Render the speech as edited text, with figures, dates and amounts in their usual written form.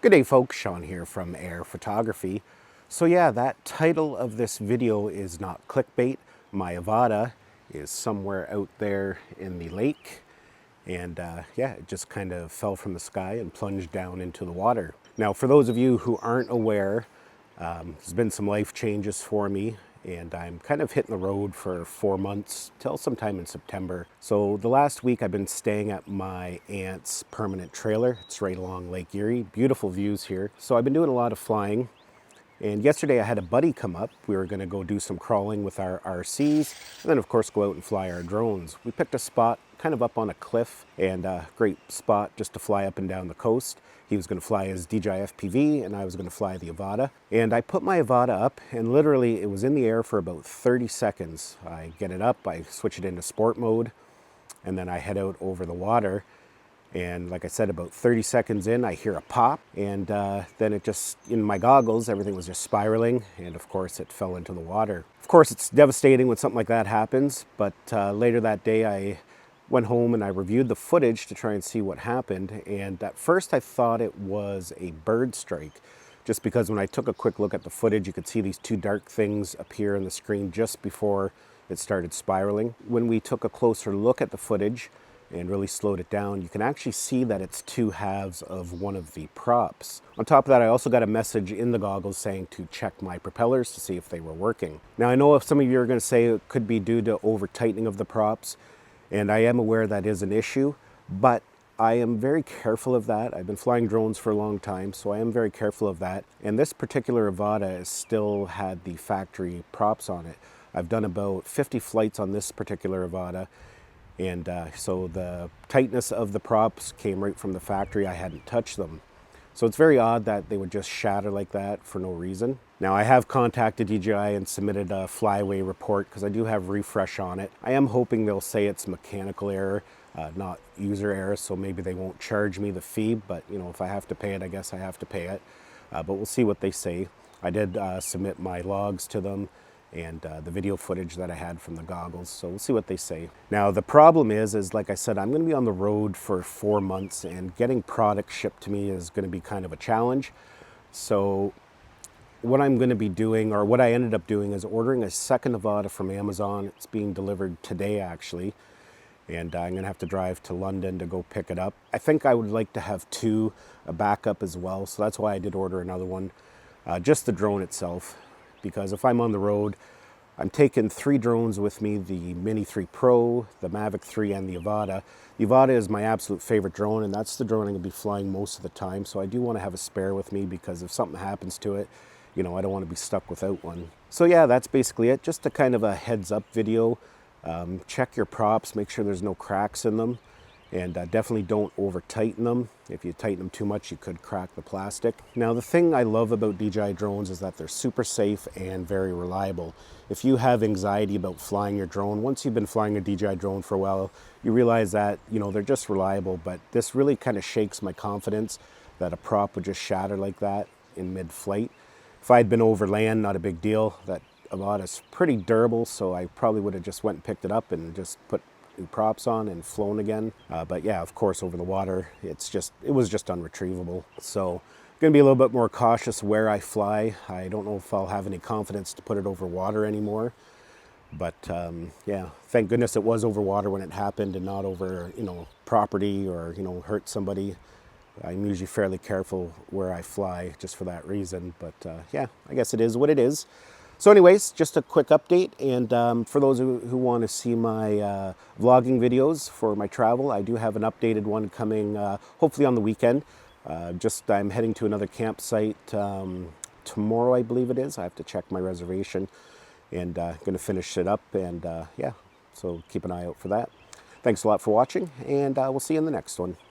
Good day folks, Sean here from Air Photography. So yeah, that title of this video is not clickbait. My Avata is somewhere out there in the lake and yeah, it just kind of fell from the sky and plunged down into the water. Now for those of you who aren't aware, there's been some life changes for me and I'm kind of hitting the road for 4 months till sometime in September. So the last week I've been staying at my aunt's permanent trailer. It's right along Lake Erie. Beautiful views here. So I've been doing a lot of flying. And yesterday I had a buddy come up. We were gonna go do some crawling with our RCs and then of course go out and fly our drones. We picked a spot kind of up on a cliff and a great spot just to fly up and down the coast. He was gonna fly his DJI FPV and I was gonna fly the Avata. And I put my Avata up and literally it was in the air for about 30 seconds. I get it up, I switch it into sport mode and then I head out over the water. And like I said, about 30 seconds in, I hear a pop and then it just, in my goggles, everything was just spiraling and of course it fell into the water. Of course, it's devastating when something like that happens, but later that day I went home and I reviewed the footage to try and see what happened. And at first I thought it was a bird strike, just because when I took a quick look at the footage, you could see these two dark things appear on the screen just before it started spiraling. When we took a closer look at the footage, and really slowed it down, you can actually see that it's two halves of one of the props. On top of that, I also got a message in the goggles saying to check my propellers to see if they were working. Now I know if some of you are going to say it could be due to over tightening of the props, and I am aware that is an issue, but I am very careful of that. I've been flying drones for a long time, so I am very careful of that. And this particular Avata has still had the factory props on it. I've done about 50 flights on this particular Avata, and so the tightness of the props came right from the factory. I hadn't touched them. So it's very odd that they would just shatter like that for no reason. Now I have contacted DJI and submitted a flyaway report because I do have refresh on it. I am hoping they'll say it's mechanical error, not user error, so maybe they won't charge me the fee, but you know, if I have to pay it, I guess I have to pay it. But we'll see what they say. I did submit my logs to them and the video footage that I had from the goggles. So we'll see what they say. Now the problem is like I said, I'm gonna be on the road for 4 months and getting product shipped to me is gonna be kind of a challenge. So what I'm gonna be doing, or what I ended up doing, is ordering a second Avata from Amazon. It's being delivered today actually. And I'm gonna have to drive to London to go pick it up. I think I would like to have two, a backup as well. So that's why I did order another one, just the drone itself. Because if I'm on the road, I'm taking 3 drones with me, the Mini 3 Pro, the Mavic 3, and the Avata. The Avata is my absolute favorite drone, and that's the drone I'm gonna be flying most of the time, so I do wanna have a spare with me because if something happens to it, you know, I don't wanna be stuck without one. So yeah, that's basically it. Just a kind of a heads up video. Check your props, make sure there's no cracks in them. And definitely don't over tighten them. If you tighten them too much, you could crack the plastic. Now the thing I love about DJI drones is that they're super safe and very reliable. If you have anxiety about flying your drone, once you've been flying a DJI drone for a while, you realize that, you know, they're just reliable, but this really kind of shakes my confidence that a prop would just shatter like that in mid-flight. If I'd been over land, not a big deal. That Avata's pretty durable, so I probably would have just went and picked it up and just put new props on and flown again. But yeah, of course, over the water, it was just unretrievable. So gonna be a little bit more cautious where I fly. I don't know if I'll have any confidence to put it over water anymore. But yeah, thank goodness it was over water when it happened and not over, you know, property or, you know, hurt somebody. I'm usually fairly careful where I fly just for that reason. But yeah, I guess it is what it is. So anyways, just a quick update, and for those who want to see my vlogging videos for my travel, I do have an updated one coming hopefully on the weekend. I'm heading to another campsite tomorrow, I believe it is. I have to check my reservation, and going to finish it up, and yeah, so keep an eye out for that. Thanks a lot for watching, and we'll see you in the next one.